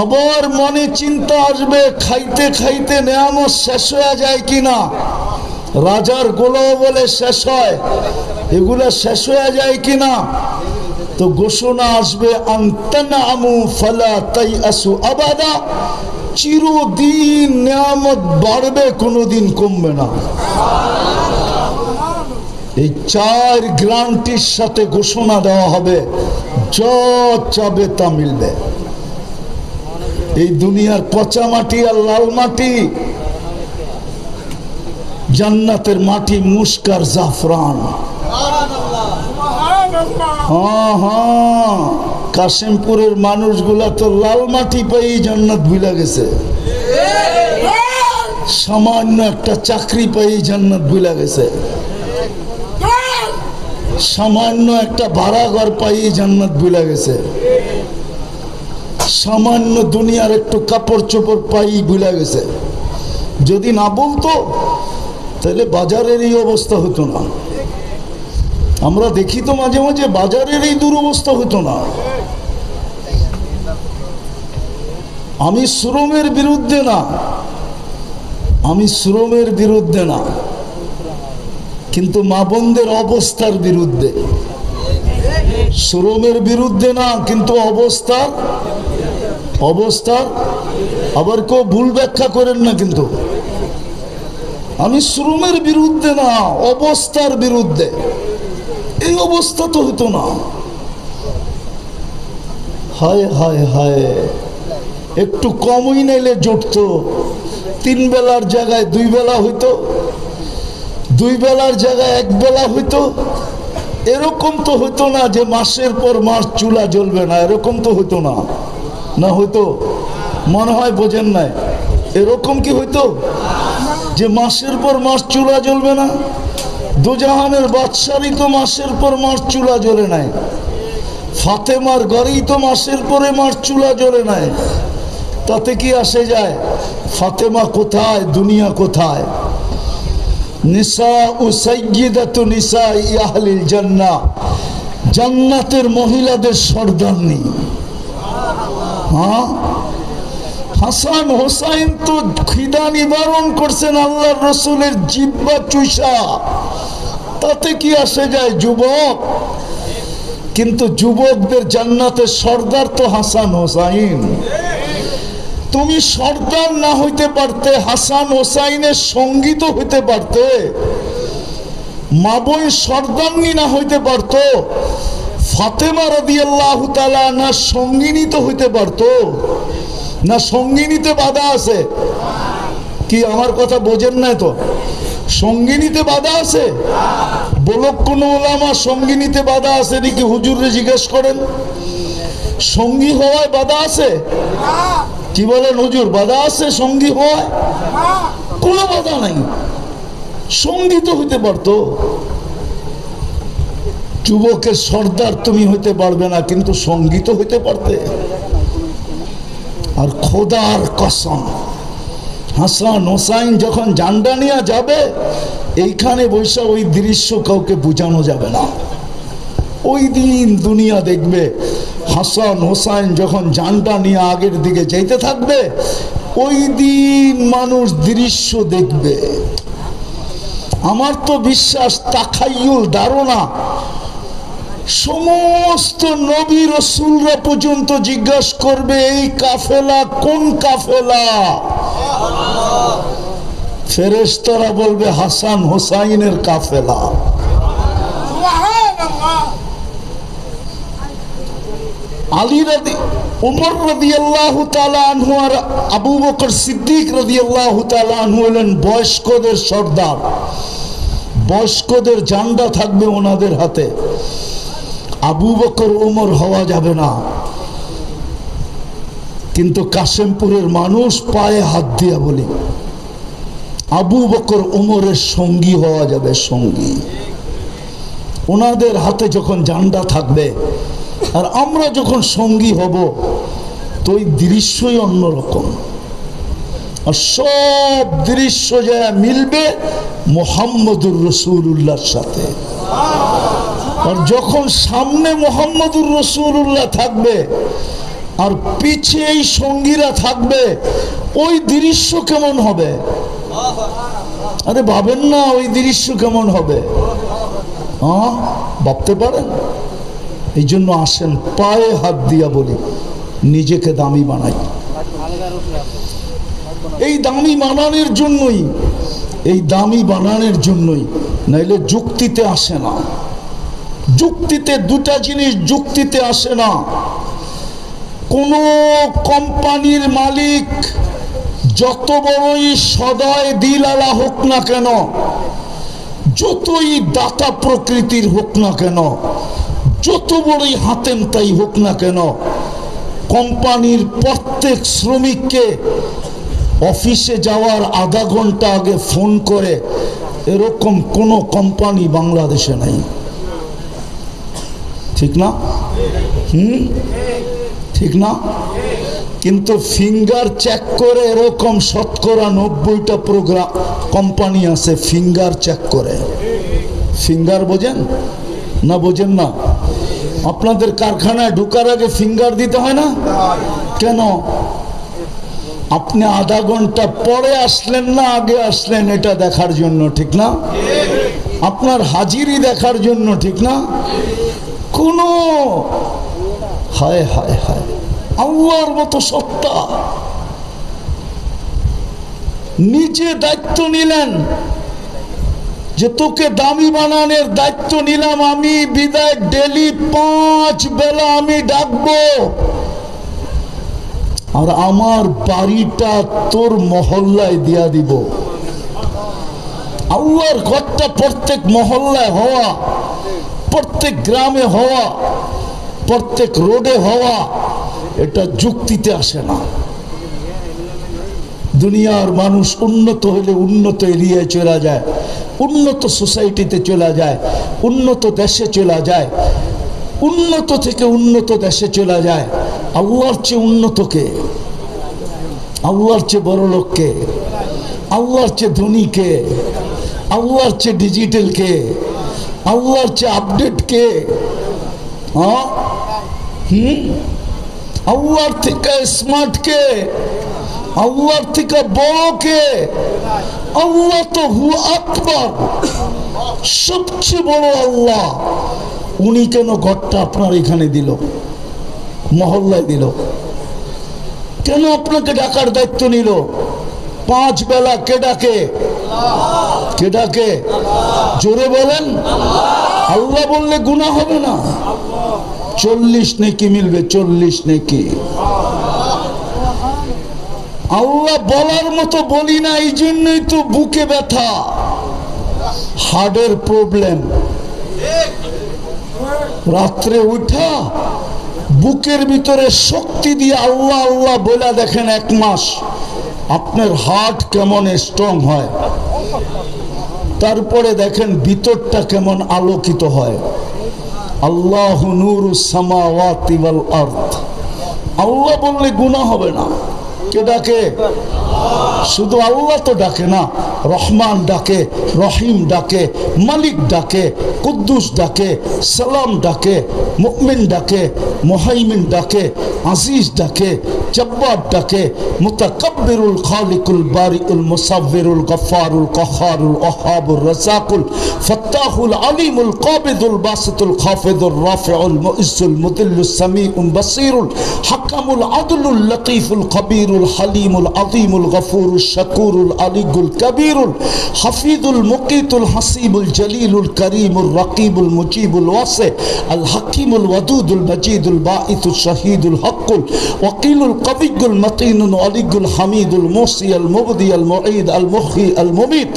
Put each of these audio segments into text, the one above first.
আবার মনে চিন্তা আসবে খাইতে খাইতে নেয়ামত শেষ হয়ে যায় কিনা, রাজার গোলাও বলে শেষ হয়, এগুলা শেষ হয়ে যায় কিনা। তো ঘোষণা আসবে আনতানামু ফালা তাইআসু আবাদা, চিরদিন নেয়ামত বাড়বে, কোনোদিন কমবে না। এই 4 গ্যারান্টির সাথে ঘোষণা দেওয়া হবে, যা চাবে তা মিলবে। এই দুনিয়ার পচা মাটি আর লাল মাটি, জান্নাতের মাটি মুস্কার জাফরান। হ্যাঁ হ্যাঁ, কাশিমপুরের মানুষগুলা তো লাল মাটি পেয়ে জান্নাত ভুলে গেছে, সামান্য একটা চাকরি পেয়ে জান্নাত ভুলে গেছে, সামান্য একটা ভাড়া ঘর পাই জান্নাত ভুলে গেছে, সামান্য দুনিয়ার একটু কাপড় চোপড় পাই ভুলে গেছে। যদি না বলতো তাহলে বাজারের এই অবস্থা হতো না। আমরা দেখি তো মাঝে মাঝে বাজারের এই দুরবস্থা হতো না। আমি শ্রমের বিরুদ্ধে না, আমি শ্রমের বিরুদ্ধে না, কিন্তু মা বোনদের অবস্থার বিরুদ্ধে। শ্রমের বিরুদ্ধে না, কিন্তু অবস্থার আবার কেউ ভুল ব্যাখ্যা করেন না, কিন্তু আমি শ্রমের বিরুদ্ধে না, অবস্থার বিরুদ্ধে। এই অবস্থা তো হতো না। হায় হায় হায়, একটু কমই নাইলে জুটতো, 3 বেলার জায়গায় 2 বেলা হইতো, 2 বেলার জায়গায় 1 বেলা হইতো। এরকম তো হইতো না যে মাসের পর মাস চুলা জ্বলবে না, এরকম তো হইতো না। না হইতো? মনে হয় বোঝেন নাই। এরকম কি হইতো যে মাসের পর মাস চুলা জ্বলবে না? দুজাহানের বাদশারই তো মাসের পর মাস চুলা জ্বলে নাই, ফাতেমার ঘরেই তো মাসের পরে মাস চুলা জ্বলে নাই। তাতে কি আসে যায়? ফাতেমা কোথায়, দুনিয়া কোথায়? নিসাউ সাইয়্যিদাতু নিসাই আহলিল জান্নাহ, জান্নাতের মহিলাদের সর্দারনি। হ্যাঁ, হাসান হোসাইন তো খিদা নিবারণ করছেন আল্লাহর রসুলের জিহ্বা চুষা। তাতে কি আসে যায় যুবক? কিন্তু যুবকদের জান্নাতের সর্দার তো হাসান হোসাইন। তুমি সর্দার না হইতে পারতে, হাসান হোসাইনের সঙ্গী তো হইতে পারতে। মা বোন সর্দারনি না হইতে পারতো, ফাতেমা রাদিয়াল্লাহু তাআলা না সঙ্গিনী তো হইতে পারতো না? সঙ্গিনীতে বাধা আছে কি? আমার কথা বোঝেন নাই তো? সঙ্গিনীতে বাধা আছে? বলক কোন ওলামা সঙ্গিনীতে বাধা আছে নাকি? হুজুরে জিজ্ঞেস করেন। সঙ্গী হওয়ায় বাধা আছে? কি বলেন হুজুর, বাধা আছে সঙ্গী হওয়ায়? কোনো বাধা নাই, সঙ্গী তো হইতে পারতো। যুবকের সর্দার তুমি হইতে পারবে না, কিন্তু সঙ্গী তো হইতে পারতে। আর খোদার কসম, হাসান হোসাইন যখন জান্ডা নিয়ে যাবে, এইখানে বৈশা ওই দৃশ্য কাউকে বোঝানো যাবে না। ওই দিন দুনিয়া দেখবে হাসান হোসাইন যখন জান্ডা নিয়ে আগের দিকে যেতে থাকবে, ওই দিন মানুষ দৃশ্য দেখবে। আমার তো বিশ্বাস, তাখাইয়ুল, ধারণা, সমস্ত নবী রাসূলরা পর্যন্ত জিজ্ঞাসা করবে এই কাফেলা কোন কাফেলা? ফেরেশতারা বলবে হাসান হোসাইনের কাফেলা। আলী উমর রাদিয়াল্লাহু তাআলা আনহু আর আবু বকর সিদ্দিক রাদিয়াল্লাহু তাআলা আনহু হলেন বয়স্কদের সর্দার। বয়স্কদের ঝান্ডা থাকবে ওনাদের হাতে। আবু বকর উমর হওয়া যাবে না, কিন্তু কাশেমপুরের মানুষ পায়ে হাত দিয়া বলি আবু বকর উমরের সঙ্গী হওয়া যাবে, সঙ্গী। ওনাদের হাতে যখন ঝান্ডা থাকবে আর আমরা যখন সঙ্গী হব, তো ওই দৃশ্যই অন্যরকম। আর সব দৃশ্য যা মিলবে মুহাম্মদুর রাসূলুল্লাহর সাথে। আর যখন সামনে মুহাম্মদুর রাসূলুল্লাহ থাকবে, আর পিছে এই সঙ্গীরা থাকবে, ওই দৃশ্য কেমন হবে? আরে ভাবেন না ওই দৃশ্য কেমন হবে? ভাবতে পারেন? এই জন্য আসেন পায়ে হাত দিয়া বলি, নিজেকে দামি বানাই। এই দামি বানানোর জন্যই, এই দামি বানানোর জন্যই, নাইলে যুক্তিতে আসে না। যুক্তিতে দুটা জিনিস যুক্তিতে আসে না। কোন কোম্পানির মালিক যত বড়ই সদয় দিলালা হোক না কেন, যতই দাতা প্রকৃতির হোক না কেন, যত বড়ই হাতেম তাই হোক না কেন, কোম্পানির প্রত্যেক শ্রমিককে অফিসে যাওয়ার আধা ঘন্টা আগে ফোন করে, এরকম কোন কোম্পানি বাংলাদেশে নাই। ঠিক না? ঠিক না? কিন্তু ফিঙ্গার চেক করে এরকম শতকরা 90টা প্রোগ্রাম কোম্পানি আছে ফিঙ্গার চেক করে। ফিঙ্গার বোঝেন না? বোঝেন না? আপনাদের কারখানায় ঢোকার আগে ফিঙ্গার দিতে হয় না কেন? আপনি আধা ঘন্টা পরে আসলেন না আগে আসলেন এটা দেখার জন্য, ঠিক না? আপনার হাজিরি দেখার জন্য, ঠিক না? কোন হায় হায় হায়, আল্লাহর মতো সত্তা। নিজে দায়িত্ব নিলেন যে তোকে দামি বানানোর দায়িত্ব নিলাম আমি, বিদায় ডেলি 5 বেলা আমি ডাকবো, আর আমার বাড়িটা তোর মহল্লায় দিয়া দিব। আল্লাহর ঘরটা প্রত্যেক মহল্লায় হওয়া, প্রত্যেক গ্রামে হওয়া, প্রত্যেক রোডে হওয়া, এটা যুক্তিতে আসে না। দুনিয়ার মানুষ উন্নত হলে উন্নত এরিয়ায় চলে যায়, উন্নত সোসাইটিতে চলে যায়, উন্নত দেশে চলে যায়, উন্নত থেকে উন্নত দেশে চলে যায়। আল্লাহর চেয়ে উন্নত কে? আল্লাহর চেয়ে বড় লোক কে? আল্লাহর চেয়ে ধনী কে? আল্লাহর চেয়ে ডিজিটাল কে? আল্লাহর চেয়ে আপডেট কে? আল্লাহর থেকে স্মার্ট কে? আল্লাহর থেকে বড় কে? আল্লাহ তো হু আকবার, সবচেয়ে বড় আল্লাহ। উনি কেন ঘরটা আপনার এখানে দিল, মহল্লায় দিল? কেন আপনাকে ডাকার দায়িত্ব নিল? 5 বেলা কে ডাকে? কে ডাকে? জোরে বলেন। আল্লাহ বললে গুনাহ হবে না? 40 নেকি মিলবে, 40 নেকি। আল্লাহ বলার মতো বলি না, এই জন্যই তো বুকে ব্যথা, হার্টের প্রবলেম। রাত্রে উঠা বুকের ভিতরে শক্তি দিয়ে আল্লাহ আল্লাহ বলে দেখেন 1 মাস আপনার হার্ট কেমন স্ট্রং হয়, তারপরে দেখেন ভিতরটা কেমন আলোকিত হয়। আল্লাহু নূরুস সামাওয়াতি ওয়াল আরদ। আল্লাহ বললে গুনাহ হবে না। কে ডাকে? শুধু আল্লাহ তো ডাকে না, রহমান ডাকে, রহিম ডাকে, মালিক ডাকে, কুদ্দুস ডাকে, সালাম ডাকে, মুমিন ডাকে, মুহাইমিন ডাকে, আজিজ ডাকে, জব্বার ডাকে, মুতাকাব্বিরুল খালিকুল বারিউল মুসাব্বিরুল গফফারুল কাহ্হারুল ওয়াহ্হাবুর রাযাকুল ফাত্তাহুল আলিমুল কাবিদুল বাসিতুল খাফিদুর রাফিউল মুইজ্জুল মুদিল্লুস সামিউল বাসীরুল হাকামুল আদলুল লতীফুল খবীরুল হালিমুল আযীমুল গফুরুশ শাকুরুল আলিয়ুল কবীরুল হাফিজুল মুকিতুল হাসিবুল জলিলুল করিমুর রাকিবুল মুজিবুল ওয়াসি আল হাকিমুল ওয়াদুদুল মজিদুল বাঈতুশ শাহীদুল হকুল ওয়াকিলুল কবিয়ুল মতিনুল আলিয়ুল হামিদুল মুসি আল মুবদি আল মুঈদ আল মুহয়ি আল মুমীত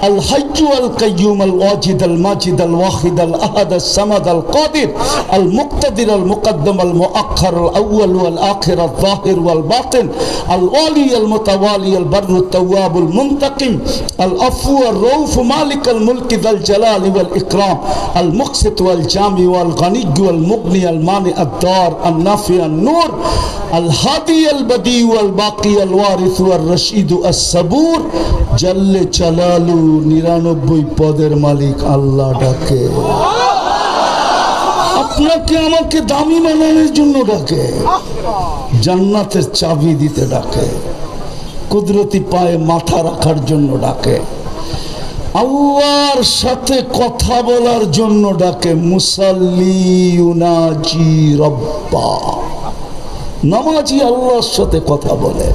আল হাইয়্যু আল কাইয়্যুম আল ওয়াজিদ আল মাজিদ আল ওয়াহিদ আল আহাদ আস সামাদ আল কাদির আল মুক্তাদির আল মুকদ্দম আল মুআখ্খার আল আউয়াল ওয়াল আখির আল যাহির ওয়াল বাতিন আল ওয়ালি আল মুতাওয়ালি আল বাররু التواب المنتقم العفو الرؤوف مالك الملك ذا الجلال والإكرام المقسط والجامع والغني والمغني المانع الدار النافع النور الهادي البديع والباقي الوارث والرشيد الصبور جل جلاله 99 পদের মালিক আল্লাহ ডাকে। আপনাকে আমাকে দামি বানানোর জন্য ডাকে। জান্নাতের চাবি দিতে ডাকে, কুদরতি পায়ে মাথা রাখার জন্য ডাকে, আল্লাহর সাথে কথা বলার জন্য ডাকে। মুসাল্লি ইউনাজি রব্বা, নামাজি আল্লাহর সাথে কথা বলে,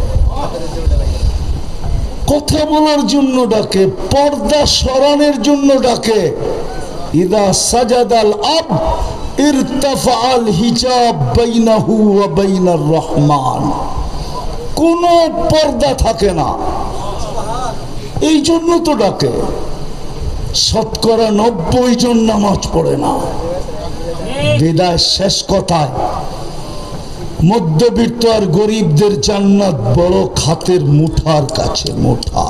কথা বলার জন্য ডাকে, পর্দা সরানোর জন্য ডাকে। ইদা সাজাদাল আব ইরতাফাআল হিজাব বাইনাহু ওয়া বাইনার রহমান, কোনো পর্দা থাকে না, এই জন্য তো ডাকে। শতকরা 90 জন নামাজ পড়ে না। বিদায় শেষ কথায়, মধ্যবিত্ত আর গরিবদের জান্নাত বড় খাতের মুঠার কাছে। মুঠা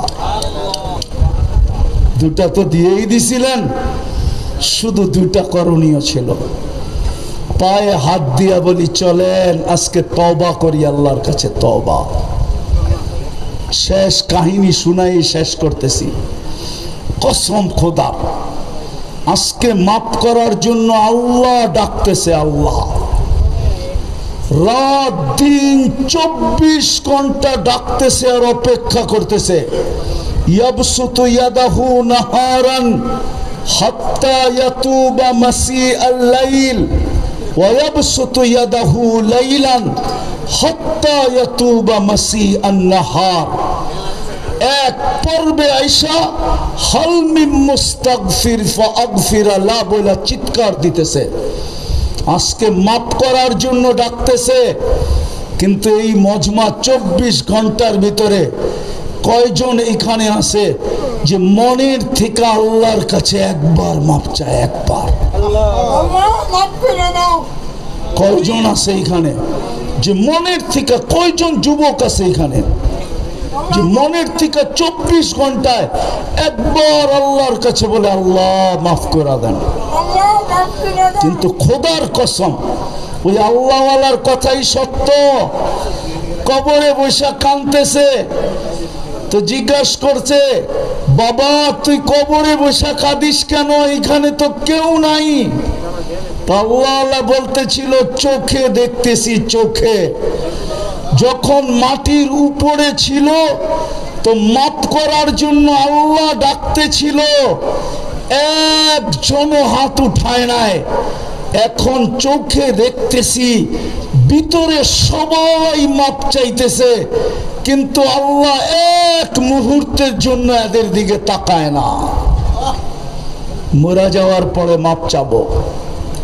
দুটা তো দিয়েই দিছিলেন, শুধু দুটা করণীয় ছিল। পায়ে হাত দিয়া বলি চলেন আজকে তওবা করি আল্লাহর কাছে। তওবা শেষ কাহিনী শুনাই শেষ করতেছি। কসম খোদা, আজকে মাফ করার জন্য আল্লাহ ডাকতেছে। আল্লাহ রাত দিন 24 ঘন্টা ডাকতেছে আর অপেক্ষা করতেছে। ইয়াবসুতু ইয়াদাহু নাহারান হাত্তা ইয়াতুবা মাসিআল লাইল ওয়া ইয়াবসুতু ইয়াদাহু লাইলান হাত্তা ইয়াতুবা মাসিআন নাহার। এক পর্বে আইসা হাল মিন মুস্তাগফির ফাগফির লা বলে চিৎকার দিতেছে। আজকে মাফ করার জন্য ডাকতেছে, কিন্তু এই মজমা 24 ঘন্টার ভিতরে কয়জন এখানে আছে যে মনের থেকে আল্লাহর কাছে একবার মাফ চায়? একবার। কয়জন আছে এখানে যে মনের থেকে? কয়জন যুবক আছে এখানে যে মনের থেকে 24 ঘন্টায় একবার আল্লাহর কাছে বলে আল্লাহ মাফ করে দেন? কিন্তু খোদার কসম, ওই আল্লাহওয়ালার কথাই সত্য। কবরে বৈশা কাঁদতেছে, তো জিজ্ঞাসা করছে, বাবা তুই কবরে বৈশা কাঁদিস কেন? এখানে তো কেউ নাই। তো আল্লাহওয়ালা বলতেছিল, চোখে দেখতেছি, চোখে। যখন মাটির উপরে ছিল তো মাফ করার জন্য আল্লাহ ডাকতেছিল, একজন হাত উঠায় নাই। এখন চোখে দেখতেছি, ভিতরে সবাই মাপ চাইতেছে, কিন্তু আল্লাহ এক মুহূর্তের জন্য এদের দিকে তাকায় না। মরে যাওয়ার পরে মাপ চাবো।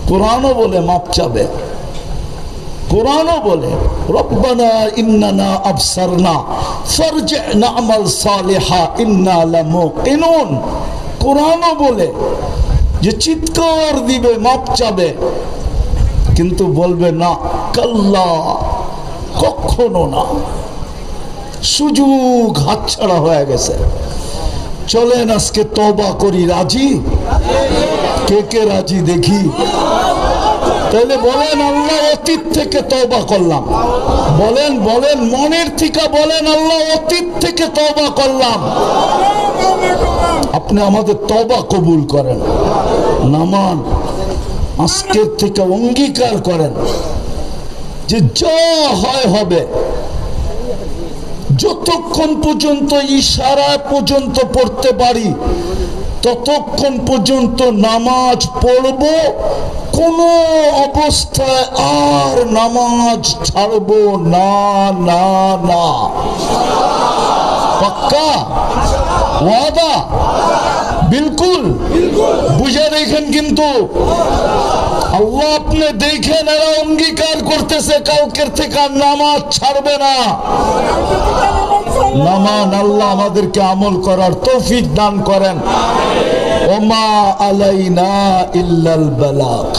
কোরআনও বলে মাপ চাবে। কোরআনও বলে রব্বানা ইন্নানা আবসারনা ফারজি'না আমাল সালিহা ইন্না লামুকিনুন। কোরআনও বলে যে চিৎকার দিবে, মাপ চাবে, কিন্তু বলবে না, কাল্লা, কখনো না। সুযোগ হাতছাড়া হয়ে গেছে। চলেন আজকে তওবা করি। রাজি? কে কে রাজি দেখি? তাহলে বলেন আল্লাহ অতীত থেকে তওবা করলাম। বলেন বলেন মনের থেকে বলেন আল্লাহ অতীত থেকে তওবা করলাম। আপনি আমাদের তওবা কবুল করেন। নামান আজকের থেকে অঙ্গীকার করেন যে যা হয় হবে। যতক্ষণ পর্যন্ত ইশারা পর্যন্ত পড়তে পারি ততক্ষণ পর্যন্ত নামাজ পড়ব। কোন অবস্থায় আর নামাজ ছাড়ব না, না, না। পাক্কা ওয়াদা? বিলকুল। বুঝে দেখেন, কিন্তু আল্লাহ আপনি দেখেন এরা অঙ্গীকার করতেছে কালকের থেকে নামাজ ছাড়বে না। নামান আল্লাহ আমাদেরকে আমল করার তৌফিক দান করেন। ওমা আলাইনা ইল্লাল বালাগ।